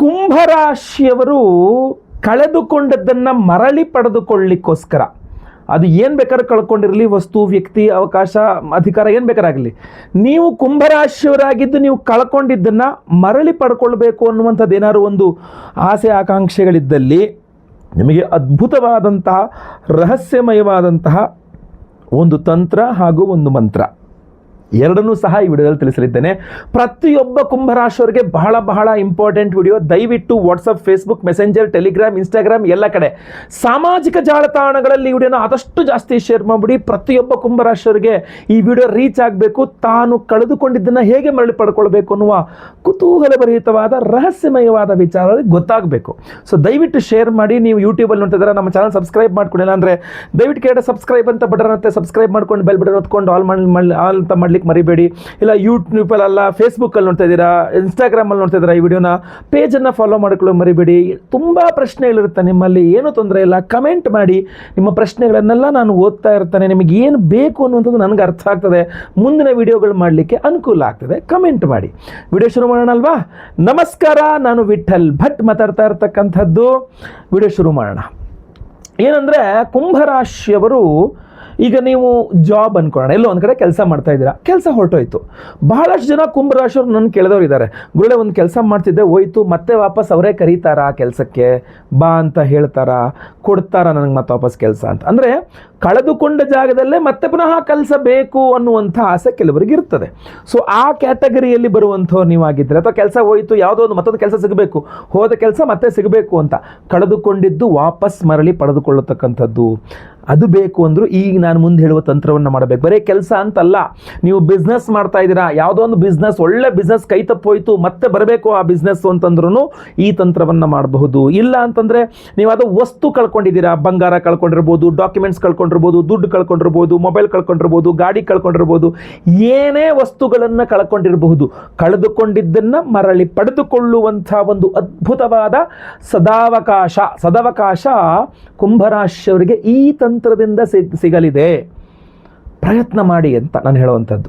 ಕುಂಭರಾಶಿಯವರು ಕಳೆದುಕೊಂಡದ್ದನ್ನು ಮರಳಿ ಪಡೆದುಕೊಳ್ಳಿಕ್ಕೋಸ್ಕರ, ಅದು ಏನು ಬೇಕಾದ್ರೂ ಕಳ್ಕೊಂಡಿರಲಿ, ವಸ್ತು, ವ್ಯಕ್ತಿ, ಅವಕಾಶ, ಅಧಿಕಾರ, ಏನು ಬೇಕಾರಾಗಲಿ, ನೀವು ಕುಂಭರಾಶಿಯವರಾಗಿದ್ದು ನೀವು ಕಳ್ಕೊಂಡಿದ್ದನ್ನು ಮರಳಿ ಪಡ್ಕೊಳ್ಬೇಕು ಅನ್ನುವಂಥದ್ದು ಏನಾದ್ರು ಒಂದು ಆಸೆ ಆಕಾಂಕ್ಷೆಗಳಿದ್ದಲ್ಲಿ ನಿಮಗೆ ಅದ್ಭುತವಾದಂತಹ ರಹಸ್ಯಮಯವಾದಂತಹ ಒಂದು ತಂತ್ರ ಹಾಗೂ ಒಂದು ಮಂತ್ರ ಎರಡನ್ನೂ ಸಹ ಈ ವಿಡಿಯೋದಲ್ಲಿ ತಿಳಿಸಲಿದ್ದೇನೆ. ಪ್ರತಿಯೊಬ್ಬ ಕುಂಭರಾಶಿಯವರಿಗೆ ಬಹಳ ಬಹಳ ಇಂಪಾರ್ಟೆಂಟ್ ವಿಡಿಯೋ. ದಯವಿಟ್ಟು WhatsApp, Facebook, messenger, Telegram, Instagram ಎಲ್ಲ ಕಡೆ ಸಾಮಾಜಿಕ ಜಾಲತಾಣಗಳಲ್ಲಿ ಈ ವಿಡಿಯೋನ ಆದಷ್ಟು ಜಾಸ್ತಿ ಶೇರ್ ಮಾಡಿಬಿಡಿ. ಪ್ರತಿಯೊಬ್ಬ ಕುಂಭರಾಶಿಯವರಿಗೆ ಈ ವಿಡಿಯೋ ರೀಚ್ ಆಗಬೇಕು. ತಾನು ಕಳೆದುಕೊಂಡಿದ್ದನ್ನು ಹೇಗೆ ಮರಳಿ ಪಡ್ಕೊಳ್ಬೇಕು ಅನ್ನುವ ಕುತೂಹಲಭರಿತವಾದ ರಹಸ್ಯಮಯವಾದ ವಿಚಾರಗಳಿಗೆ ಗೊತ್ತಾಗಬೇಕು. ಸೊ ದಯವಿಟ್ಟು ಶೇರ್ ಮಾಡಿ. ನೀವು ಯೂಟ್ಯೂಬಲ್ಲಿ ನೋಡ್ತಿದ್ದಾರೆ, ನಮ್ಮ ಚಾನಲ್ ಸಬ್ಸ್ಕ್ರೈಬ್ ಮಾಡ್ಕೊಂಡಿಲ್ಲ ಅಂದರೆ ದಯವಿಟ್ಟು ಕೆಳಗಡೆ ಸಬ್ಸ್ಕ್ರೈಬ್ ಅಂತ ಬಟನ್ ಇರುತ್ತೆ, ಸಬ್ಸ್ಕ್ರೈಬ್ ಮಾಡ್ಕೊಂಡು ಬೆಲ್ ಬಟನ್ ಹೊತ್ಕೊಂಡು ಆಲ್ ಅಂತ ಮಾಡ್ಲಿಕ್ಕೆ ಮರಿಬೇಡಿ. ಇಲ್ಲ ಯೂಟ್ಯೂಬಲ್ಲ, ಫೇಸ್ಬುಕ್ಕಲ್ಲಿ ನೋಡ್ತಾ ಇದ್ದೀರಾ, ಇನ್ಸ್ಟಾಗ್ರಾಮಲ್ಲಿ ನೋಡ್ತಾ ಇದ್ದೀರಾ, ಈ ವಿಡಿಯೋನ ಪೇಜನ್ನು ಫಾಲೋ ಮಾಡ್ಕೊಳ್ಳೋ ಮರಿಬೇಡಿ. ತುಂಬ ಪ್ರಶ್ನೆಗಳಿರುತ್ತೆ ನಿಮ್ಮಲ್ಲಿ, ಏನೂ ತೊಂದರೆ ಇಲ್ಲ, ಕಮೆಂಟ್ ಮಾಡಿ. ನಿಮ್ಮ ಪ್ರಶ್ನೆಗಳನ್ನೆಲ್ಲ ನಾನು ಓದ್ತಾ ಇರ್ತೇನೆ. ನಿಮಗೆ ಏನು ಬೇಕು ಅನ್ನುವಂಥದ್ದು ನನಗೆ ಅರ್ಥ ಆಗ್ತದೆ, ಮುಂದಿನ ವಿಡಿಯೋಗಳು ಮಾಡಲಿಕ್ಕೆ ಅನುಕೂಲ ಆಗ್ತದೆ. ಕಮೆಂಟ್ ಮಾಡಿ. ವಿಡಿಯೋ ಶುರು ಮಾಡೋಣ ಅಲ್ವಾ? ನಮಸ್ಕಾರ, ನಾನು ವಿಠಲ್ ಭಟ್ ಮಾತಾಡ್ತಾ ಇರ್ತಕ್ಕಂಥದ್ದು. ವಿಡಿಯೋ ಶುರು ಮಾಡೋಣ. ಏನಂದರೆ, ಕುಂಭರಾಶಿಯವರು ಈಗ ನೀವು ಜಾಬ್ ಅನ್ಕೊಳ್ಳೋಣ, ಎಲ್ಲೋ ಒಂದು ಕಡೆ ಕೆಲಸ ಮಾಡ್ತಾ ಇದ್ದೀರಾ, ಕೆಲಸ ಹೊರಟೋಯ್ತು. ಬಹಳಷ್ಟು ಜನ ಕುಂಭರಾಶಿಯವರು ನನ್ನ ಕೇಳಿದವರು ಇದ್ದಾರೆ, ಗುರುಳೆ ಒಂದು ಕೆಲಸ ಮಾಡ್ತಿದ್ದೆ ಹೋಯ್ತು, ಮತ್ತೆ ವಾಪಸ್ ಅವರೇ ಕರೀತಾರಾ ಕೆಲಸಕ್ಕೆ ಬಾ ಅಂತ ಹೇಳ್ತಾರಾ, ಕೊಡ್ತಾರಾ ನನಗೆ ಮತ್ತೆ ವಾಪಸ್ ಕೆಲಸ ಅಂತ. ಅಂದರೆ ಕಳೆದುಕೊಂಡ ಜಾಗದಲ್ಲೇ ಮತ್ತೆ ಪುನಃ ಕೆಲಸ ಬೇಕು ಅನ್ನುವಂಥ ಆಸೆ ಕೆಲವರಿಗೆ ಇರ್ತದೆ. ಸೊ ಆ ಕ್ಯಾಟಗರಿಯಲ್ಲಿ ಬರುವಂಥವ್ರು ನೀವಾಗಿದ್ದರೆ, ಅಥವಾ ಕೆಲಸ ಹೋಯಿತು, ಯಾವುದೋ ಒಂದು ಮತ್ತೊಂದು ಕೆಲಸ ಸಿಗಬೇಕು, ಹೋದ ಕೆಲಸ ಮತ್ತೆ ಸಿಗಬೇಕು ಅಂತ ಕಳೆದುಕೊಂಡಿದ್ದು ವಾಪಸ್ ಮರಳಿ ಪಡೆದುಕೊಳ್ಳತಕ್ಕಂಥದ್ದು ಅದು ಬೇಕು ಅಂದರೂ ಈಗ ನಾನು ಮುಂದೆ ಹೇಳುವ ತಂತ್ರವನ್ನು ಮಾಡಬೇಕು. ಬರೀ ಕೆಲಸ ಅಂತಲ್ಲ, ನೀವು ಬಿಸ್ನೆಸ್ ಮಾಡ್ತಾ ಇದ್ದೀರಾ, ಯಾವುದೋ ಒಂದು ಬಿಸ್ನೆಸ್, ಒಳ್ಳೆ ಬಿಸ್ನೆಸ್ ಕೈ ತಪ್ಪೋಯ್ತು, ಮತ್ತೆ ಬರಬೇಕು ಆ ಬಿಸ್ನೆಸ್ ಅಂತಂದ್ರೂ ಈ ತಂತ್ರವನ್ನು ಮಾಡಬಹುದು. ಇಲ್ಲ ಅಂತಂದರೆ ನೀವು ಅದು ವಸ್ತು ಕಳ್ಕೊಂಡಿದ್ದೀರಾ, ಬಂಗಾರ ಕಳ್ಕೊಂಡಿರ್ಬೋದು, ಡಾಕ್ಯುಮೆಂಟ್ಸ್ ಕಳ್ಕೊಂಡಿರ್ಬೋದು, ದುಡ್ಡು ಕಳ್ಕೊಂಡಿರ್ಬೋದು, ಮೊಬೈಲ್ ಕಳ್ಕೊಂಡಿರ್ಬೋದು, ಗಾಡಿ ಕಳ್ಕೊಂಡಿರ್ಬೋದು, ಏನೇ ವಸ್ತುಗಳನ್ನು ಕಳ್ಕೊಂಡಿರಬಹುದು, ಕಳೆದುಕೊಂಡಿದ್ದನ್ನು ಮರಳಿ ಪಡೆದುಕೊಳ್ಳುವಂಥ ಒಂದು ಅದ್ಭುತವಾದ ಸದಾವಕಾಶ ಕುಂಭರಾಶಿಯವರಿಗೆ ಈ ತಂತ್ರದಿಂದ ಸಿಗಲಿದೆ. ಪ್ರಯತ್ನ ಮಾಡಿ ಅಂತ ನಾನು ಹೇಳುವಂಥದ್ದು.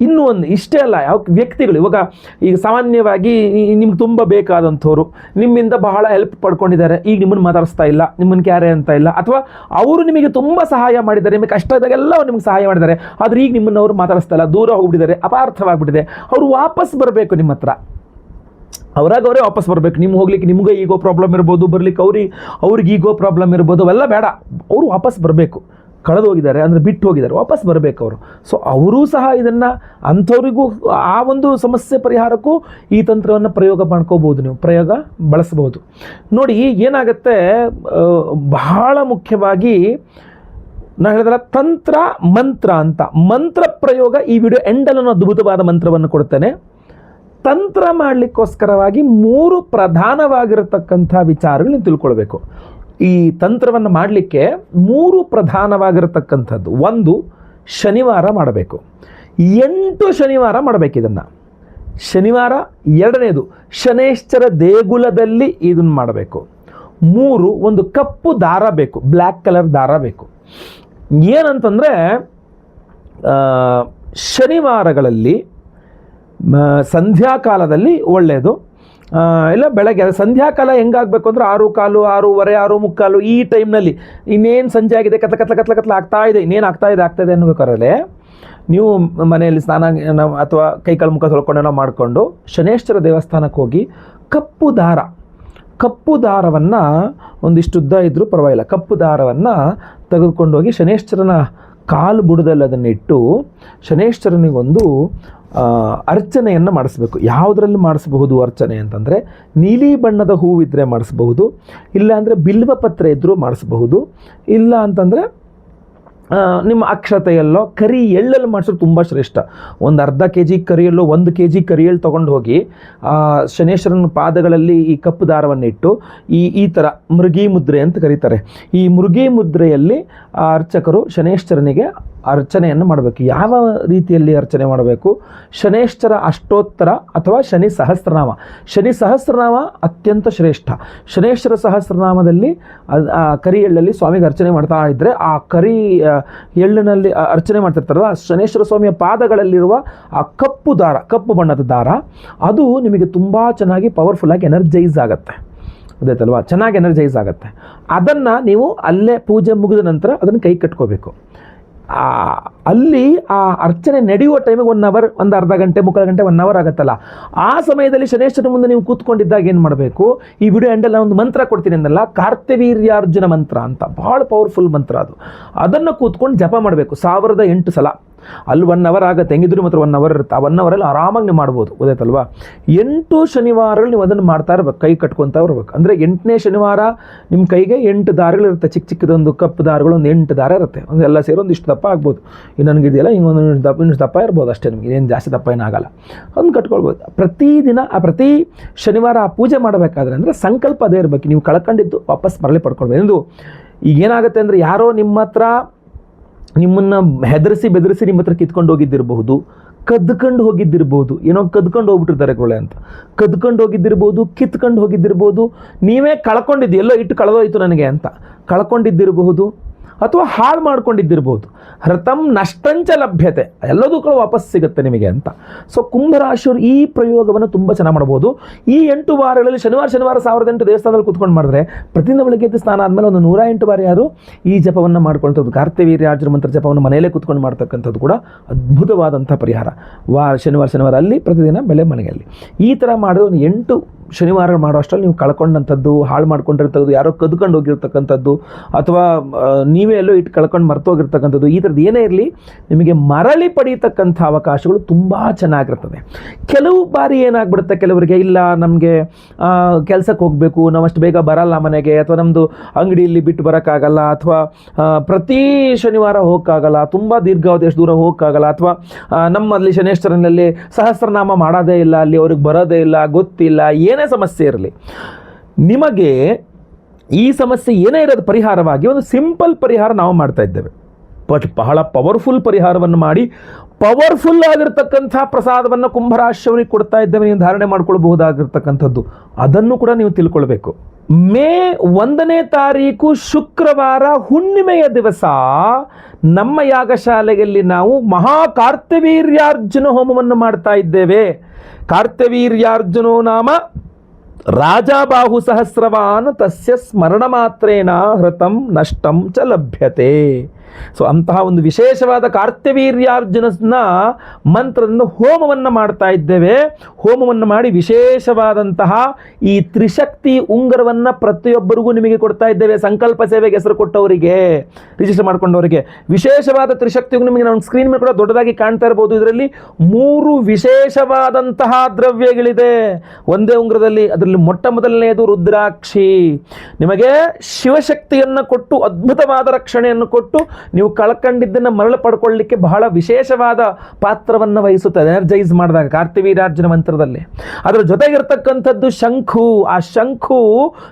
ಇನ್ನೂ ಒಂದು ಇಷ್ಟೇ ಅಲ್ಲ, ಯಾವ ವ್ಯಕ್ತಿಗಳು ಇವಾಗ ಈಗ ಸಾಮಾನ್ಯವಾಗಿ ನಿಮ್ಗೆ ತುಂಬ ಬೇಕಾದಂಥವ್ರು ನಿಮ್ಮಿಂದ ಬಹಳ ಹೆಲ್ಪ್ ಪಡ್ಕೊಂಡಿದ್ದಾರೆ, ಈಗ ನಿಮ್ಮನ್ನು ಮಾತಾಡಿಸ್ತಾ ಇಲ್ಲ, ನಿಮ್ಮನ್ನು ಕ್ಯಾರೆ ಅಂತ ಇಲ್ಲ, ಅಥವಾ ಅವರು ನಿಮಗೆ ತುಂಬ ಸಹಾಯ ಮಾಡಿದ್ದಾರೆ, ನಿಮಗೆ ಕಷ್ಟ ಇದ್ದಾಗೆಲ್ಲ ಅವ್ರು ನಿಮ್ಗೆ ಸಹಾಯ ಮಾಡಿದ್ದಾರೆ, ಆದರೆ ಈಗ ನಿಮ್ಮನ್ನು ಅವರು ಮಾತಾಡಿಸ್ತಾ ಇಲ್ಲ, ದೂರ ಹೋಗ್ಬಿಟ್ಟಿದ್ದಾರೆ, ಅಪಾರ್ಥವಾಗಿಬಿಟ್ಟಿದೆ. ಅವರು ವಾಪಸ್ ಬರಬೇಕು ನಿಮ್ಮ ಹತ್ರ, ಅವರೇ ವಾಪಸ್ ಬರಬೇಕು. ನಿಮ್ಗೆ ಹೋಗ್ಲಿಕ್ಕೆ ನಿಮ್ಗೆ ಈಗೋ ಪ್ರಾಬ್ಲಮ್ ಇರ್ಬೋದು, ಬರ್ಲಿಕ್ಕೆ ಅವ್ರಿಗೆ ಈಗೋ ಪ್ರಾಬ್ಲಮ್ ಇರ್ಬೋದು, ಅವೆಲ್ಲ ಬೇಡ. ಅವರು ವಾಪಸ್ ಬರಬೇಕು. ಕಳೆದು ಹೋಗಿದ್ದಾರೆ ಅಂದರೆ ಬಿಟ್ಟು ಹೋಗಿದ್ದಾರೆ, ವಾಪಸ್ ಬರಬೇಕು ಅವರು. ಸೊ ಅವರೂ ಸಹ ಇದನ್ನು ಅಂಥವ್ರಿಗೂ ಆ ಒಂದು ಸಮಸ್ಯೆ ಪರಿಹಾರಕ್ಕೂ ಈ ತಂತ್ರವನ್ನು ಪ್ರಯೋಗ ಮಾಡ್ಕೋಬೋದು, ನೀವು ಬಳಸ್ಬೋದು. ನೋಡಿ ಏನಾಗುತ್ತೆ, ಬಹಳ ಮುಖ್ಯವಾಗಿ ನಾನು ಹೇಳಿದ್ರೆ ತಂತ್ರ ಮಂತ್ರ ಅಂತ, ಮಂತ್ರ ಪ್ರಯೋಗ ಈ ವಿಡಿಯೋ ಎಂಡಲ್ಲಿ ಅದ್ಭುತವಾದ ಮಂತ್ರವನ್ನು ಕೊಡ್ತೇನೆ. ತಂತ್ರ ಮಾಡಲಿಕ್ಕೋಸ್ಕರವಾಗಿ 3 ಪ್ರಧಾನವಾಗಿರತಕ್ಕಂಥ ವಿಚಾರಗಳನ್ನ ತಿಳ್ಕೊಳ್ಬೇಕು. ಈ ತಂತ್ರವನ್ನು ಮಾಡಲಿಕ್ಕೆ 3 ಪ್ರಧಾನವಾಗಿರತಕ್ಕಂಥದ್ದು. 1, ಶನಿವಾರ ಮಾಡಬೇಕು. 8 ಶನಿವಾರ ಮಾಡಬೇಕು ಇದನ್ನು. ಶನಿವಾರ. 2ನೇದು, ಶನೇಶ್ವರ ದೇಗುಲದಲ್ಲಿ ಇದನ್ನು ಮಾಡಬೇಕು. 3, ಒಂದು ಕಪ್ಪು ದಾರ ಬೇಕು, ಬ್ಲ್ಯಾಕ್ ಕಲರ್ ದಾರ ಬೇಕು. ಏನಂತಂದರೆ ಶನಿವಾರಗಳಲ್ಲಿ ಸಂಧ್ಯಾಕಾಲದಲ್ಲಿ ಒಳ್ಳೆಯದು. ಇಲ್ಲ ಬೆಳಗ್ಗೆ, ಸಂಧ್ಯಾಕಾಲ ಹೆಂಗಾಗಬೇಕು ಅಂದರೆ 6:15, 6:30, 6:45 ಈ ಟೈಮ್ನಲ್ಲಿ. ಇನ್ನೇನು ಸಂಜೆ ಆಗಿದೆ, ಕತ್ಲ ಆಗ್ತಾ ಇದೆ, ಇನ್ನೇನು ಆಗ್ತಾ ಇದೆ ಅನ್ನಬೇಕಾದ್ರೆ ನೀವು ಮನೆಯಲ್ಲಿ ಸ್ನಾನ ಅಥವಾ ಕೈಕಾಲು ಮುಖ ತೊಳ್ಕೊಂಡೆಲ್ಲ ಮಾಡಿಕೊಂಡು ಶನೇಶ್ವರ ದೇವಸ್ಥಾನಕ್ಕೆ ಹೋಗಿ ಕಪ್ಪು ದಾರವನ್ನು ಒಂದಿಷ್ಟು ಉದ್ದ ಇದ್ದರೂ ಪರವಾಗಿಲ್ಲ, ಕಪ್ಪು ದಾರವನ್ನು ತೆಗೆದುಕೊಂಡು ಹೋಗಿ ಶನೇಶ್ವರನ ಕಾಲು ಬುಡದಲ್ಲಿ ಅದನ್ನಿಟ್ಟು ಶನೇಶ್ವರನಿಗೊಂದು ಅರ್ಚನೆಯನ್ನು ಮಾಡಿಸ್ಬೇಕು. ಯಾವುದರಲ್ಲಿ ಮಾಡಿಸಬಹುದು ಅರ್ಚನೆ ಅಂತಂದರೆ, ನೀಲಿ ಬಣ್ಣದ ಹೂವಿದ್ದರೆ ಮಾಡಿಸಬಹುದು, ಇಲ್ಲ ಅಂದರೆ ಬಿಲ್ವ ಪತ್ರೆ ಇದ್ದರೂ ಮಾಡಿಸಬಹುದು, ಇಲ್ಲ ಅಂತಂದರೆ ನಿಮ್ಮ ಅಕ್ಷತೆಯಲ್ಲೋ ಕರಿ ಎಳ್ಳಲ್ಲಿ ಮಾಡಿಸೋದು ತುಂಬ ಶ್ರೇಷ್ಠ. ಒಂದು ಅರ್ಧ kg ಕರಿಯಲ್ಲೋ 1 kg ಕರಿಯಳ್ಳು ತೊಗೊಂಡು ಹೋಗಿ ಶನೇಶ್ವರನ ಪಾದಗಳಲ್ಲಿ ಈ ಕಪ್ಪು ದಾರವನ್ನು ಇಟ್ಟು ಈ ಥರ ಮೃಗಿ ಮುದ್ರೆ ಅಂತ ಕರೀತಾರೆ, ಈ ಮೃಗಿ ಮುದ್ರೆಯಲ್ಲಿ ಅರ್ಚಕರು ಶನೇಶ್ವರನಿಗೆ ಅರ್ಚನೆಯನ್ನು ಮಾಡಬೇಕು. ಯಾವ ರೀತಿಯಲ್ಲಿ ಅರ್ಚನೆ ಮಾಡಬೇಕು? ಶನೇಶ್ವರ ಅಷ್ಟೋತ್ತರ ಅಥವಾ ಶನಿ ಸಹಸ್ರನಾಮ. ಶನಿ ಸಹಸ್ರನಾಮ ಅತ್ಯಂತ ಶ್ರೇಷ್ಠ. ಶನೇಶ್ವರ ಸಹಸ್ರನಾಮದಲ್ಲಿ ಕರಿ ಎಳ್ಳಲ್ಲಿ ಸ್ವಾಮಿಗೆ ಅರ್ಚನೆ ಮಾಡ್ತಾ ಇದ್ದರೆ ಆ ಕರಿ ಎಳ್ಳಿನಲ್ಲಿ ಅರ್ಚನೆ ಮಾಡ್ತಿರ್ತಾರಲ್ಲ, ಶನೇಶ್ವರ ಸ್ವಾಮಿಯ ಪಾದಗಳಲ್ಲಿರುವ ಆ ಕಪ್ಪು ಬಣ್ಣದ ದಾರ, ಅದು ನಿಮಗೆ ತುಂಬ ಚೆನ್ನಾಗಿ ಪವರ್ಫುಲ್ಲಾಗಿ ಎನರ್ಜೈಸ್ ಆಗುತ್ತೆ. ಗೊತ್ತಾಯ್ತಲ್ವಾ? ಚೆನ್ನಾಗಿ ಎನರ್ಜೈಸ್ ಆಗುತ್ತೆ. ಅದನ್ನು ನೀವು ಅಲ್ಲೇ ಪೂಜೆ ಮುಗಿದ ನಂತರ ಅದನ್ನು ಕೈ ಕಟ್ಕೋಬೇಕು. ಅಲ್ಲಿ ಆ ಅರ್ಚನೆ ನಡೆಯುವ ಟೈಮಿಗೆ 1 ಅವರ್, ಒಂದು ಅರ್ಧ ಗಂಟೆ, ಮುಕ್ಕಾಲು ಗಂಟೆ, 1 ಅವರ್ ಆಗುತ್ತಲ್ಲ, ಆ ಸಮಯದಲ್ಲಿ ಶನೇಶ್ವರ ಮುಂದೆ ನೀವು ಕೂತ್ಕೊಂಡಿದ್ದಾಗ ಏನು ಮಾಡಬೇಕು? ಈ ವಿಡಿಯೋ ಎಂಡೆಲ್ಲ ಒಂದು ಮಂತ್ರ ಕೊಡ್ತೀನಿ ಅಂದಲ್ಲ, ಕಾರ್ತ್ಯವೀರ್ಯಾರ್ಜುನ ಮಂತ್ರ ಅಂತ, ಭಾಳ ಪವರ್ಫುಲ್ ಮಂತ್ರ ಅದು. ಅದನ್ನು ಕೂತ್ಕೊಂಡು ಜಪ ಮಾಡಬೇಕು 1008 ಸಲ. ಅಲ್ಲಿ 1 ಅವರ್ ಆಗುತ್ತೆ, ಹೆಂಗಿದ್ರು ಮಾತ್ರ 1 ಅವರ್ ಇರುತ್ತೆ. ಆ 1 ಅವರಲ್ಲಿ ಆರಾಮಾಗಿ ನೀವು ಮಾಡ್ಬೋದು. ಗೊತ್ತಾಯ್ತಲ್ವಾ? 8 ಶನಿವಾರಗಳು ನೀವು ಅದನ್ನು ಮಾಡ್ತಾ ಇರ್ಬೇಕು, ಕೈ ಕಟ್ಕೊತಾ ಇರ್ಬೇಕು. ಅಂದರೆ 8ನೇ ಶನಿವಾರ ನಿಮ್ಮ ಕೈಗೆ 8 ದಾರಗಳಿರುತ್ತೆ, ಚಿಕ್ಕದೊಂದು ಕಪ್ಪು ದಾರಗಳು, ಒಂದು 8 ದಾರ ಇರುತ್ತೆ. ಒಂದು ಎಲ್ಲ ಸೇರಿ ಒಂದು ಇಷ್ಟು ದಪ್ಪ ಆಗ್ಬೋದು. ಇನ್ನು ನನಗಿದೆಯಲ್ಲ ಹಿಂಗೊಂದು ಇಷ್ಟು ದಪ್ಪ ಇರ್ಬೋದು ಅಷ್ಟೇ, ನಿಮಗೆ ಏನು ಜಾಸ್ತಿ ದಪ್ಪ ಏನಾಗಲ್ಲ. ಅದನ್ನು ಕಟ್ಕೊಳ್ಬೋದು. ಪ್ರತಿದಿನ ಪ್ರತಿ ಶನಿವಾರ ಆ ಪೂಜೆ ಮಾಡಬೇಕಾದ್ರೆ ಅಂದರೆ ಸಂಕಲ್ಪ ಅದೇ ಇರಬೇಕು, ನೀವು ಕಳ್ಕೊಂಡಿದ್ದು ವಾಪಸ್ ಮರಳಿ ಪಡ್ಕೊಳ್ಬೇಕು. ಎಂದು ಈಗೇನಾಗುತ್ತೆ ಅಂದರೆ, ಯಾರೋ ನಿಮ್ಮ ಹತ್ರ ನಿಮ್ಮನ್ನು ಬೆದರಿಸಿ ನಿಮ್ಮ ಹತ್ರ ಕಿತ್ಕೊಂಡು ಹೋಗಿದ್ದಿರಬಹುದು, ಕದ್ಕೊಂಡು ಹೋಗಿದ್ದಿರ್ಬೋದು, ಏನೋ ಕದ್ಕೊಂಡು ಹೋಗ್ಬಿಟ್ಟಿರ್ತಾರೆ ಕೊಳೆ ಅಂತ, ಕದ್ಕೊಂಡು ಹೋಗಿದ್ದಿರ್ಬೋದು, ಕಿತ್ಕೊಂಡು ಹೋಗಿದ್ದಿರ್ಬೋದು, ನೀವೇ ಕಳ್ಕೊಂಡಿದ್ದು, ಎಲ್ಲೋ ಇಟ್ಟು ಕಳೆದೋಯ್ತು ನನಗೆ ಅಂತ ಕಳ್ಕೊಂಡಿದ್ದಿರಬಹುದು, ಅಥವಾ ಹಾಳು ಮಾಡ್ಕೊಂಡಿದ್ದಿರ್ಬೋದು. ಹೃತಂ ನಷ್ಟಂಚ ಲಭ್ಯತೆ, ಎಲ್ಲದೂ ಕೂಡ ವಾಪಸ್ ಸಿಗುತ್ತೆ ನಿಮಗೆ ಅಂತ. ಸೊ ಕುಂಭರಾಶಿಯವರು ಈ ಪ್ರಯೋಗವನ್ನು ತುಂಬ ಚೆನ್ನಾಗಿ ಮಾಡ್ಬೋದು. ಈ 8 ವಾರಗಳಲ್ಲಿ ಶನಿವಾರ 1008 ದೇವಸ್ಥಾನದಲ್ಲಿ ಕೂತ್ಕೊಂಡು ಮಾಡಿದ್ರೆ, ಪ್ರತಿದಿನ ಬೆಳಗ್ಗೆ ಎದ್ದು ಸ್ನಾನ ಆದಮೇಲೆ ಒಂದು 108 ಬಾರಿ ಯಾರು ಈ ಜಪವನ್ನು ಮಾಡ್ಕೊಳ್ತದ್ದು, ಕಾರ್ತ್ಯವೀರ್ಯಾರ್ಜುನ ಮಂತ್ರ ಜಪವನ್ನು ಮನೆಯಲ್ಲೇ ಕೂತ್ಕೊಂಡು ಮಾಡ್ತಕ್ಕಂಥದ್ದು ಕೂಡ ಅದ್ಭುತವಾದಂಥ ಪರಿಹಾರ. ಶನಿವಾರ ಅಲ್ಲಿ, ಪ್ರತಿದಿನ ಮನೆಯಲ್ಲಿ ಈ ಥರ ಮಾಡೋದು. 8 ಶನಿವಾರ ಮಾಡೋ ಅಷ್ಟರಲ್ಲಿ ನೀವು ಕಳ್ಕೊಂಡಂಥದ್ದು, ಹಾಳು ಮಾಡ್ಕೊಂಡಿರ್ತಕ್ಕದ್ದು, ಯಾರೋ ಕದ್ಕೊಂಡು ಹೋಗಿರ್ತಕ್ಕಂಥದ್ದು, ಅಥವಾ ನೀವೇ ಎಲ್ಲೋ ಇಟ್ಟು ಕಳ್ಕೊಂಡು ಮರ್ತೋಗಿರ್ತಕ್ಕಂಥದ್ದು, ಈ ಥರದ್ದು ಏನೇ ಇರಲಿ, ನಿಮಗೆ ಮರಳಿ ಪಡೀತಕ್ಕಂಥ ಅವಕಾಶಗಳು ತುಂಬ ಚೆನ್ನಾಗಿರ್ತದೆ. ಕೆಲವು ಬಾರಿ ಏನಾಗ್ಬಿಡುತ್ತೆ, ಕೆಲವರಿಗೆ ಇಲ್ಲ ನಮಗೆ ಕೆಲಸಕ್ಕೆ ಹೋಗಬೇಕು, ನಾವು ಅಷ್ಟು ಬೇಗ ಬರಲ್ಲ ಮನೆಗೆ, ಅಥವಾ ನಮ್ಮದು ಅಂಗಡಿಯಲ್ಲಿ ಬಿಟ್ಟು ಬರೋಕ್ಕಾಗಲ್ಲ, ಅಥವಾ ಪ್ರತಿ ಶನಿವಾರ ಹೋಗೋಕ್ಕಾಗಲ್ಲ, ತುಂಬ ದೀರ್ಘಾವಧಿ ಅಷ್ಟು ದೂರ ಹೋಗೋಕ್ಕಾಗಲ್ಲ, ಅಥವಾ ನಮ್ಮಲ್ಲಿ ಶನೇಶ್ವರನಲ್ಲಿ ಸಹಸ್ರನಾಮ ಮಾಡೋದೇ ಇಲ್ಲ, ಅಲ್ಲಿ ಅವ್ರಿಗೆ ಬರೋದೇ ಇಲ್ಲ, ಗೊತ್ತಿಲ್ಲ, ಏನೇ ಸಮಸ್ಯೆ ಇರಲಿ, ನಿಮಗೆ ಈ ಸಮಸ್ಯೆ ಏನೇ ಇರೋದು ಪರಿಹಾರವಾಗಿ ಒಂದು ಸಿಂಪಲ್ ಪರಿಹಾರ ನಾವು ಮಾಡ್ತಾ ಇದ್ದೇವೆ. ಬಟ್ ಬಹಳ ಪವರ್ಫುಲ್ ಪರಿಹಾರವನ್ನು ಮಾಡಿ ಪವರ್ಫುಲ್ ಆಗಿರ್ತಕ್ಕಂಥ ಪ್ರಸಾದವನ್ನು ಕುಂಭರಾಶಿಯವರಿಗೆ ಕೊಡ್ತಾ ಇದ್ದೇವೆ. ನೀವು ಧಾರಣೆ ಮಾಡ್ಕೊಳ್ಬಹುದಾಗಿರ್ತಕ್ಕಂಥದ್ದು, ಅದನ್ನು ಕೂಡ ನೀವು ತಿಳ್ಕೊಳ್ಬೇಕು. ಮೇ 1ನೇ ತಾರೀಕು ಶುಕ್ರವಾರ ಹುಣ್ಣಿಮೆಯ ದಿವಸ ನಮ್ಮ ಯಾಗಶಾಲೆಯಲ್ಲಿ ನಾವು ಮಹಾಕಾರ್ತವೀರ್ಯಾರ್ಜುನ ಹೋಮವನ್ನು ಮಾಡ್ತಾ ಇದ್ದೇವೆ. ಕಾರ್ತ್ಯವೀರ್ಯಾರ್ಜುನೋ ನಾಮ ರಾಜಾಬಾಹು ಸಹಸ್ರವಾನ್ ತಸ್ಯ ಸ್ಮರಣ ಮಾತ್ರೇಣ ಹೃತಂ ನಷ್ಟಂ ಚ ಲಭ್ಯತೆ. ಸೊ ಅಂತಹ ಒಂದು ವಿಶೇಷವಾದ ಕಾರ್ತ್ಯವೀರ್ಯಾರ್ಜುನ ಮಂತ್ರದಿಂದ ಹೋಮವನ್ನು ಮಾಡ್ತಾ ಇದ್ದೇವೆ. ಹೋಮವನ್ನು ಮಾಡಿ ವಿಶೇಷವಾದಂತಹ ಈ ತ್ರಿಶಕ್ತಿ ಉಂಗುರವನ್ನು ಪ್ರತಿಯೊಬ್ಬರಿಗೂ ನಿಮಗೆ ಕೊಡ್ತಾ ಇದ್ದೇವೆ. ಸಂಕಲ್ಪ ಸೇವೆಗೆ ಹೆಸರು ಕೊಟ್ಟವರಿಗೆ, ರಿಜಿಸ್ಟರ್ ಮಾಡ್ಕೊಂಡವರಿಗೆ ವಿಶೇಷವಾದ ತ್ರಿಶಕ್ತಿ ನಿಮಗೆ ನಾನು ಸ್ಕ್ರೀನ್ ಮೇಲೆ ಕೂಡ ದೊಡ್ಡದಾಗಿ ಕಾಣ್ತಾ ಇರಬಹುದು. ಇದರಲ್ಲಿ 3 ವಿಶೇಷವಾದಂತಹ ದ್ರವ್ಯಗಳಿದೆ ಒಂದೇ ಉಂಗುರದಲ್ಲಿ. ಅದರಲ್ಲಿ ಮೊಟ್ಟ ಮೊದಲನೆಯದು ರುದ್ರಾಕ್ಷಿ, ನಿಮಗೆ ಶಿವಶಕ್ತಿಯನ್ನು ಕೊಟ್ಟು ಅದ್ಭುತವಾದ ರಕ್ಷಣೆಯನ್ನು ಕೊಟ್ಟು ನೀವು ಕಳ್ಕೊಂಡಿದ್ದನ್ನು ಮರಳು ಪಡ್ಕೊಳ್ಳಿಕ್ಕೆ ಬಹಳ ವಿಶೇಷವಾದ ಪಾತ್ರವನ್ನು ವಹಿಸುತ್ತದೆ ಎನರ್ಜೈಸ್ ಮಾಡಿದಾಗ ಕಾರ್ತ್ಯವೀರ್ಯಾರ್ಜುನ ಮಂತ್ರದಲ್ಲಿ. ಅದರ ಜೊತೆಗಿರ್ತಕ್ಕಂಥದ್ದು ಶಂಖು. ಆ ಶಂಖು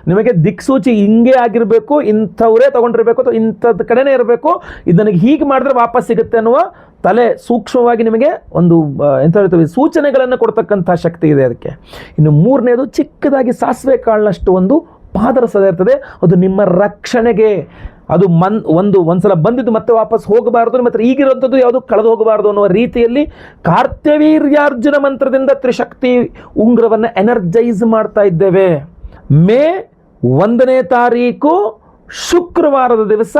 ನಿಮಗೆ ದಿಕ್ಸೂಚಿ ಹಿಂಗೆ ಆಗಿರಬೇಕು, ಇಂಥವರೇ ತಗೊಂಡಿರಬೇಕು ಅಥವಾ ಇಂಥದ್ದು ಕಡೆನೇ ಇರಬೇಕು, ಇದು ನನಗೆ ಹೀಗೆ ಮಾಡಿದ್ರೆ ವಾಪಸ್ ಸಿಗುತ್ತೆ ಅನ್ನುವ ತಲೆ ಸೂಕ್ಷ್ಮವಾಗಿ ನಿಮಗೆ ಒಂದು ಎಂತ ಹೇಳ್ತೀವಿ ಸೂಚನೆಗಳನ್ನು ಕೊಡ್ತಕ್ಕಂಥ ಶಕ್ತಿ ಇದೆ ಅದಕ್ಕೆ. ಇನ್ನು 3ನೇದು ಚಿಕ್ಕದಾಗಿ ಸಾಸಿವೆ ಕಾಳಿನಷ್ಟು ಒಂದು ಪಾದರಸ ಇರ್ತದೆ, ಅದು ನಿಮ್ಮ ರಕ್ಷಣೆಗೆ. ಅದು ಒಂದ್ಸಲ ಬಂದಿದ್ದು ಮತ್ತೆ ವಾಪಸ್ ಹೋಗಬಾರ್ದು, ಮತ್ತೆ ಈಗಿರುವಂಥದ್ದು ಯಾವುದು ಕಳೆದು ಹೋಗಬಾರ್ದು ಅನ್ನುವ ರೀತಿಯಲ್ಲಿ ಕಾರ್ತ್ಯವೀರ್ಯಾರ್ಜುನ ಮಂತ್ರದಿಂದ ತ್ರಿಶಕ್ತಿ ಉಂಗುರವನ್ನು ಎನರ್ಜೈಸ್ ಮಾಡ್ತಾ ಇದ್ದೇವೆ. ಮೇ 1ನೇ ತಾರೀಕು ಶುಕ್ರವಾರದ ದಿವಸ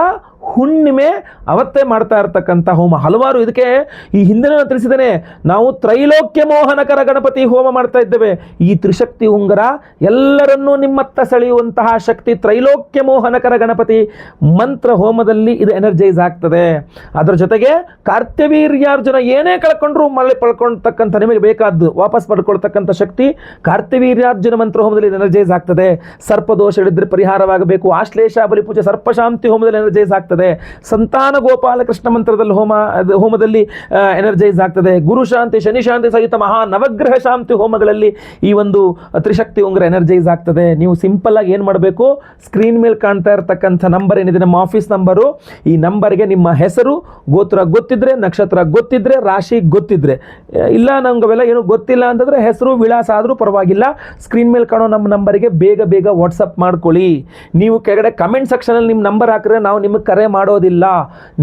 ಹುಣ್ಣಿಮೆ, ಅವತ್ತೇ ಮಾಡ್ತಾ ಇರತಕ್ಕಂಥ ಹೋಮ. ಹಲವಾರು ಇದಕ್ಕೆ ಈ ಹಿಂದೆ ತಿಳಿಸಿದ್ದೇನೆ, ನಾವು ತ್ರೈಲೋಕ್ಯ ಮೋಹನಕರ ಗಣಪತಿ ಹೋಮ ಮಾಡ್ತಾ ಇದ್ದೇವೆ. ಈ ತ್ರಿಶಕ್ತಿ ಉಂಗುರ ಎಲ್ಲರನ್ನೂ ನಿಮ್ಮತ್ತ ಸೆಳೆಯುವಂತಹ ಶಕ್ತಿ. ತ್ರೈಲೋಕ್ಯ ಮೋಹನಕರ ಗಣಪತಿ ಮಂತ್ರ ಹೋಮದಲ್ಲಿ ಇದು ಎನರ್ಜೈಸ್ ಆಗ್ತದೆ. ಅದರ ಜೊತೆಗೆ ಕಾರ್ತ್ಯವೀರ್ಯಾರ್ಜುನ ಏನೇ ಕಳ್ಕೊಂಡ್ರು ಮರಳಿ ಪಡ್ಕೊಳ್ತಕ್ಕಂಥ ನಿಮಗೆ ಬೇಕಾದ್ದು ವಾಪಸ್ ಪಡ್ಕೊಳ್ತಕ್ಕಂಥ ಶಕ್ತಿ ಕಾರ್ತ್ಯವೀರ್ಯಾರ್ಜುನ ಮಂತ್ರ ಹೋಮದಲ್ಲಿ ಎನರ್ಜೈಸ್ ಆಗ್ತದೆ. ಸರ್ಪದೋಷಗಳಿದ್ರೆ ಪರಿಹಾರವಾಗಬೇಕು, ಆಶ್ಲೇಷ ಬಲಿಪೂಜೆ ಸರ್ಪಶಾಂತಿ ಹೋಮದಲ್ಲಿ ಎನರ್ಜೈಸ್ ಆಗ್ತದೆ. ಆಗ್ತದೆ. ಸಂತಾನ ಗೋಪಾಲಕೃಷ್ಣ ಮಂತ್ರದಲ್ಲಿ ಹೋಮದಲ್ಲಿ ಎನರ್ಜೈಸ್ ಆಗ್ತದೆ. ಗುರು ಶಾಂತಿ, ಶನಿ ಶಾಂತಿ ಸಹಿತ ಮಹಾ ನವಗ್ರಹ ಶಾಂತಿ ಹೋಮಗಳಲ್ಲಿ ಈ ಒಂದು ತ್ರಿಶಕ್ತಿ ಉಂಗುರ ಎನರ್ಜೈಸ್ ಆಗ್ತದೆ. ನೀವು ಸಿಂಪಲ್ ಆಗಿ ಏನು ಮಾಡಬೇಕು, ಸ್ಕ್ರೀನ್ ಮೇಲೆ ಕಾಣ್ತಾ ಇರತಕ್ಕಂಥ ನಂಬರ್ ಏನಿದೆ ನಮ್ಮ ಆಫೀಸ್ ನಂಬರು, ಈ ನಂಬರ್ಗೆ ನಿಮ್ಮ ಹೆಸರು, ಗೋತ್ರ ಗೊತ್ತಿದ್ರೆ, ನಕ್ಷತ್ರ ಗೊತ್ತಿದ್ರೆ, ರಾಶಿ ಗೊತ್ತಿದ್ರೆ, ಇಲ್ಲ ನಂಗೆ ಅವೆಲ್ಲ ಏನು ಗೊತ್ತಿಲ್ಲ ಅಂತಂದ್ರೆ ಹೆಸರು ವಿಳಾಸ ಆದರೂ ಪರವಾಗಿಲ್ಲ, ಸ್ಕ್ರೀನ್ ಮೇಲೆ ಕಾಣೋ ನಮ್ಮ ನಂಬರಿಗೆ ಬೇಗ ಬೇಗ ವಾಟ್ಸಪ್ ಮಾಡ್ಕೊಳ್ಳಿ. ನೀವು ಕೆಳಗಡೆ ಕಮೆಂಟ್ ಸೆಕ್ಷನಲ್ಲಿ ನಿಮ್ಮ ನಂಬರ್ ಹಾಕಿದ್ರೆ ನಾವು ನಿಮಗೆ ಕರೆ ಮಾಡೋದಿಲ್ಲ.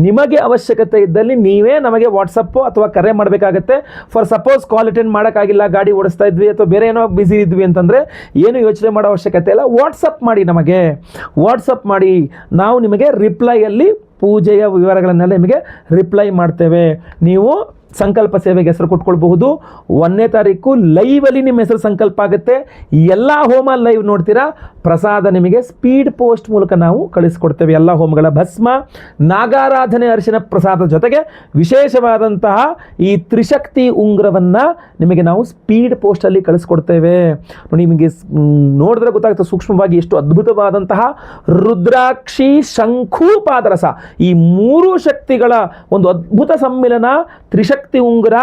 ನಿಮಗೆ ಅವಶ್ಯಕತೆ ಇದ್ದಲ್ಲಿ ನೀವೇ ನಮಗೆ ವಾಟ್ಸಪ್ಪು ಅಥವಾ ಕರೆ ಮಾಡಬೇಕಾಗತ್ತೆ. ಫಾರ್ ಸಪೋಸ್ ಕಾಲ್ ಅಟೆಂಡ್ ಮಾಡೋಕ್ಕಾಗಿಲ್ಲ, ಗಾಡಿ ಓಡಿಸ್ತಾ ಇದ್ವಿ ಅಥವಾ ಬೇರೆ ಏನೋ ಬಿಸಿ ಇದ್ವಿ ಅಂತಂದರೆ ಏನು ಯೋಚನೆ ಮಾಡೋ ಅವಶ್ಯಕತೆ ಇಲ್ಲ, ವಾಟ್ಸಪ್ ಮಾಡಿ, ನಮಗೆ ವಾಟ್ಸಪ್ ಮಾಡಿ, ನಾವು ನಿಮಗೆ ರಿಪ್ಲೈಯಲ್ಲಿ ಪೂಜೆಯ ವಿವರಗಳನ್ನೆಲ್ಲ ನಿಮಗೆ ರಿಪ್ಲೈ ಮಾಡ್ತೇವೆ. ನೀವು ಸಂಕಲ್ಪ ಸೇವೆಗೆ ಹೆಸರು ಕೊಟ್ಕೊಳ್ಬಹುದು. 1ನೇ ತಾರೀಕು ಲೈವಲ್ಲಿ ನಿಮ್ಮ ಹೆಸರು ಸಂಕಲ್ಪ ಆಗುತ್ತೆ. ಎಲ್ಲ ಹೋಮ ಲೈವ್ ನೋಡ್ತೀರಾ. ಪ್ರಸಾದ ನಿಮಗೆ ಸ್ಪೀಡ್ ಪೋಸ್ಟ್ ಮೂಲಕ ನಾವು ಕಳಿಸ್ಕೊಡ್ತೇವೆ. ಎಲ್ಲ ಹೋಮಗಳ ಭಸ್ಮ, ನಾಗಾರಾಧನೆ, ಅರಿಶಿನ ಪ್ರಸಾದ ಜೊತೆಗೆ ವಿಶೇಷವಾದಂತಹ ಈ ತ್ರಿಶಕ್ತಿ ಉಂಗುರವನ್ನು ನಿಮಗೆ ನಾವು ಸ್ಪೀಡ್ ಪೋಸ್ಟಲ್ಲಿ ಕಳಿಸ್ಕೊಡ್ತೇವೆ. ನಿಮಗೆ ನೋಡಿದ್ರೆ ಗೊತ್ತಾಗುತ್ತೆ ಸೂಕ್ಷ್ಮವಾಗಿ ಎಷ್ಟು ಅದ್ಭುತವಾದಂತಹ ರುದ್ರಾಕ್ಷಿ, ಶಂಖು, ಪಾದರಸ, ಈ 3 ಶಕ್ತಿಗಳ ಒಂದು ಅದ್ಭುತ ಸಮ್ಮಿಲನ ತ್ರಿಶಕ್ತಿ ಉಂಗುರ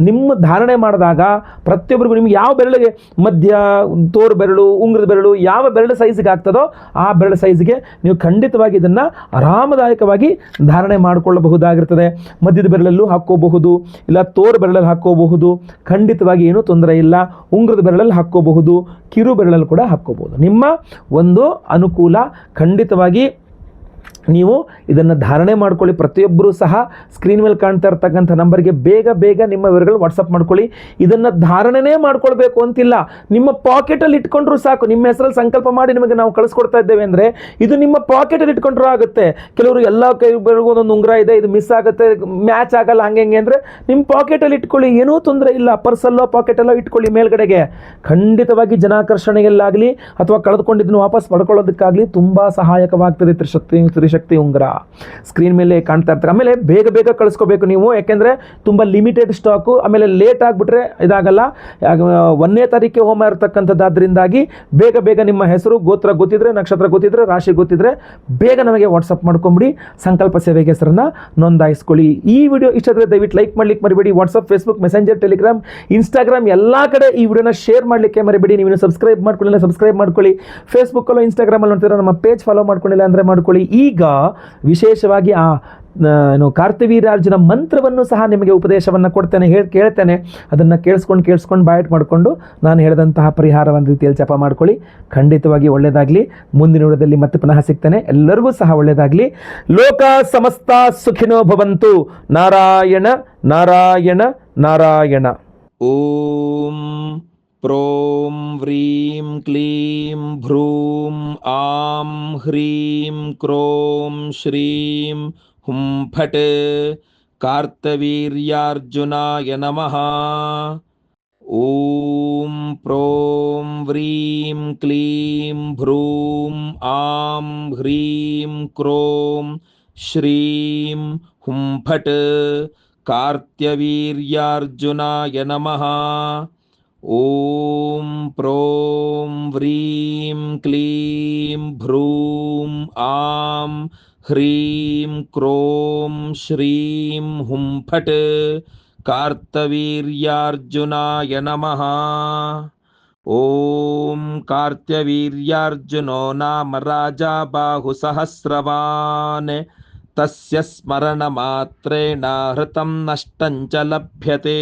ನಿಮ್ಮ ಧಾರಣೆ ಮಾಡಿದಾಗ ಪ್ರತಿಯೊಬ್ಬರಿಗೂ ನಿಮ್ಗೆ ಯಾವ ಬೆರಳಿಗೆ ಮಧ್ಯ, ತೋರು ಬೆರಳು, ಉಂಗುರದ ಬೆರಳು ಯಾವ ಬೆರಳು ಸೈಜ್ಗೆ ಆಗ್ತದೋ ಆ ಬೆರಳು ಸೈಜ್ಗೆ ನೀವು ಖಂಡಿತವಾಗಿ ಇದನ್ನು ಆರಾಮದಾಯಕವಾಗಿ ಧಾರಣೆ ಮಾಡಿಕೊಳ್ಳಬಹುದಾಗಿರ್ತದೆ. ಮಧ್ಯದ ಬೆರಳಲ್ಲೂ ಹಾಕ್ಕೋಬಹುದು, ಇಲ್ಲ ತೋರು ಬೆರಳಲ್ಲಿ ಹಾಕ್ಕೋಬಹುದು, ಖಂಡಿತವಾಗಿ ಏನೂ ತೊಂದರೆ ಇಲ್ಲ. ಉಂಗುರದ ಬೆರಳಲ್ಲಿ ಹಾಕ್ಕೋಬಹುದು, ಕಿರು ಬೆರಳಲ್ಲಿ ಕೂಡ ಹಾಕ್ಕೋಬಹುದು. ನಿಮ್ಮ ಒಂದು ಅನುಕೂಲ. ಖಂಡಿತವಾಗಿ ನೀವು ಇದನ್ನು ಧಾರಣೆ ಮಾಡ್ಕೊಳ್ಳಿ. ಪ್ರತಿಯೊಬ್ಬರೂ ಸಹ ಸ್ಕ್ರೀನ್ ಮೇಲೆ ಕಾಣ್ತಾ ಇರ್ತಕ್ಕಂಥ ನಂಬರ್ಗೆ ಬೇಗ ಬೇಗ ನಿಮ್ಮ ವಿವರಗಳು ವಾಟ್ಸಪ್ ಮಾಡ್ಕೊಳ್ಳಿ. ಇದನ್ನು ಧಾರಣೆನೇ ಮಾಡ್ಕೊಳ್ಬೇಕು ಅಂತಿಲ್ಲ, ನಿಮ್ಮ ಪಾಕೆಟಲ್ಲಿ ಇಟ್ಕೊಂಡ್ರೂ ಸಾಕು. ನಿಮ್ಮ ಹೆಸರಲ್ಲಿ ಸಂಕಲ್ಪ ಮಾಡಿ ನಿಮಗೆ ನಾವು ಕಳಿಸ್ಕೊಡ್ತಾ ಇದ್ದೇವೆ ಅಂದರೆ ಇದು ನಿಮ್ಮ ಪಾಕೆಟಲ್ಲಿ ಇಟ್ಕೊಂಡ್ರೂ ಆಗುತ್ತೆ. ಕೆಲವರು ಎಲ್ಲ ಕೈ ಬೆರಳಿಗೂ ಒಂದೊಂದು ಉಂಗುರ ಇದೆ, ಇದು ಮಿಸ್ ಆಗುತ್ತೆ, ಮ್ಯಾಚ್ ಆಗಲ್ಲ, ಹಂಗೆ ಅಂದರೆ ನಿಮ್ಮ ಪಾಕೆಟಲ್ಲಿ ಇಟ್ಕೊಳ್ಳಿ, ಏನೂ ತೊಂದರೆ ಇಲ್ಲ. ಪರ್ಸಲ್ಲೋ ಪಾಕೆಟಲ್ಲೋ ಇಟ್ಕೊಳ್ಳಿ ಮೇಲ್ಗಡೆಗೆ. ಖಂಡಿತವಾಗಿ ಜನಾಕರ್ಷಣೆಯಲ್ಲಾಗಲಿ ಅಥವಾ ಕಳೆದುಕೊಂಡಿದ್ದನ್ನು ವಾಪಸ್ ಪಡ್ಕೊಳ್ಳೋದಕ್ಕಾಗಲಿ ತುಂಬ ಸಹಾಯಕವಾಗ್ತದೆ ತ್ರಿಶಕ್ತಿ ಉಂಗುರ. ಸ್ಕ್ರೀನ್ ಮೇಲೆ ಕಾಣ್ತಾ ಇರ್ತಾರೆ. ಆಮೇಲೆ ಬೇಗ ಬೇಗ ಕಳಿಸ್ಕೋಬೇಕು ನೀವು, ಯಾಕೆಂದರೆ ತುಂಬ ಲಿಮಿಟೆಡ್ ಸ್ಟಾಕು. ಆಮೇಲೆ ಲೇಟ್ ಆಗಿಬಿಟ್ರೆ ಇದಾಗಲ್ಲ. 1ನೇ ತಾರೀಕಿಗೆ ಹೋಮ ಇರತಕ್ಕಂಥದ್ದಾದ್ರಿಂದಾಗಿ ಬೇಗ ಬೇಗ ನಿಮ್ಮ ಹೆಸರು, ಗೋತ್ರ ಗೊತ್ತಿದ್ರೆ, ನಕ್ಷತ್ರ ಗೊತ್ತಿದ್ರೆ, ರಾಶಿ ಗೊತ್ತಿದ್ರೆ ಬೇಗ ನಮಗೆ ವಾಟ್ಸಪ್ ಮಾಡ್ಕೊಂಬಿಡಿ. ಸಂಕಲ್ಪ ಸೇವೆಗೆ ಹೆಸರನ್ನು ನೋಂದಾಯಿಸ್ಕೊಳ್ಳಿ. ಈ ವಿಡಿಯೋ ಇಷ್ಟ ಆದರೆ ದಯವಿಟ್ಟು ಲೈಕ್ ಮಾಡ್ಲಿಕ್ಕೆ ಮರಿಬೇಡಿ. WhatsApp, Facebook, messenger, Telegram, Instagram ಎಲ್ಲ ಕಡೆ ಈ ವಿಡಿಯೋನ ಶೇರ್ ಮಾಡಲಿಕ್ಕೆ ಮರಿಬೇಡಿ. ನೀವು ಸಬ್ಸ್ಕ್ರೈಬ್ ಮಾಡ್ಕೊಳ್ಳಿಲ್ಲ ಸಬ್ಸ್ಕ್ರೈಬ್ ಮಾಡ್ಕೊಳ್ಳಿ. ಫೇಸ್ಬುಕ್ಕಲ್ಲೋ ಇನ್ಸ್ಟಾಗ್ರಾಮಲ್ಲಿ ನೋಡ್ತೀರಾ, ನಮ್ಮ ಪೇಜ್ ಫಾಲೋ ಮಾಡ್ಕೊಂಡಿಲ್ಲ ಅಂದರೆ ಮಾಡ್ಕೊಳ್ಳಿ. ಈಗ ವಿಶೇಷವಾಗಿ ಕಾರ್ತಿವೀರ್ಯಾರ್ಜುನ ಮಂತ್ರವನ್ನು ಸಹ ನಿಮಗೆ ಉಪದೇಶವನ್ನು ಕೊಡ್ತೇನೆ, ಕೇಳ್ತೇನೆ. ಅದನ್ನು ಕೇಳಿಸ್ಕೊಂಡು ಬಾಯ್ಟ್ ಮಾಡಿಕೊಂಡು ನಾನು ಹೇಳಿದಂತಹ ಪರಿಹಾರ ಒಂದು ರೀತಿಯಲ್ಲಿ ಜಪ ಮಾಡ್ಕೊಳ್ಳಿ. ಖಂಡಿತವಾಗಿ ಒಳ್ಳೆಯದಾಗಲಿ. ಮುಂದಿನ ವಿಡಿಯೋದಲ್ಲಿ ಮತ್ತೆ ಪುನಃ ಸಿಗ್ತೇನೆ. ಎಲ್ಲರಿಗೂ ಸಹ ಒಳ್ಳೆಯದಾಗಲಿ. ಲೋಕ ಸಮಸ್ತ ಸುಖಿನೋ ಭವಂತು. ನಾರಾಯಣ ನಾರಾಯಣ ನಾರಾಯಣ. ಓಂ ಪ್ರೋಂ ವ್ರೀಂ ಕ್ಲೀಂ ಭ್ರೂಂ ಆಂ ಹ್ರೀಂ ಕ್ರೋಂ ಶ್ರೀಂ ಹುಂ ಫಟ್ ಕಾರ್ತವೀರ್ಯಾರ್ಜುನಾಯ ನಮಃ. ಓಂ ಪ್ರೋಂ ವ್ರೀಂ ಕ್ಲೀಂ ಭ್ರೂಂ ಆಂ ಹ್ರೀಂ ಕ್ರೋಂ ಶ್ರೀಂ ಹುಂ ಫಟ್ ಕಾರ್ತ್ಯವೀರ್ಯಾರ್ಜುನಾಯ ನಮಃ. ಓಂ ಪ್ರೋಂ ವ್ರೀಂ ಕ್ಲೀಂ ಭ್ರೂಂ ಆಂ ಹ್ರೀಂ ಕ್ರೋಂ ಶ್ರೀಂ ಹುಂ ಫಟ್ ಕಾರ್ತವೀರ್ಯಾರ್ಜುನಾಯ ನಮಃ. ಓಂ ಕಾರ್ತ್ಯವೀರ್ಯಾರ್ಜುನೋ ನಾಮ ರಾಜ ಬಾಹು ಸಹಸ್ರವಾನ್. ತಸ್ಯ ಸ್ಮರಣ ಮಾತ್ರೇಣ ಹೃತಂ ನಷ್ಟಂ ಚ ಲಭ್ಯತೆ.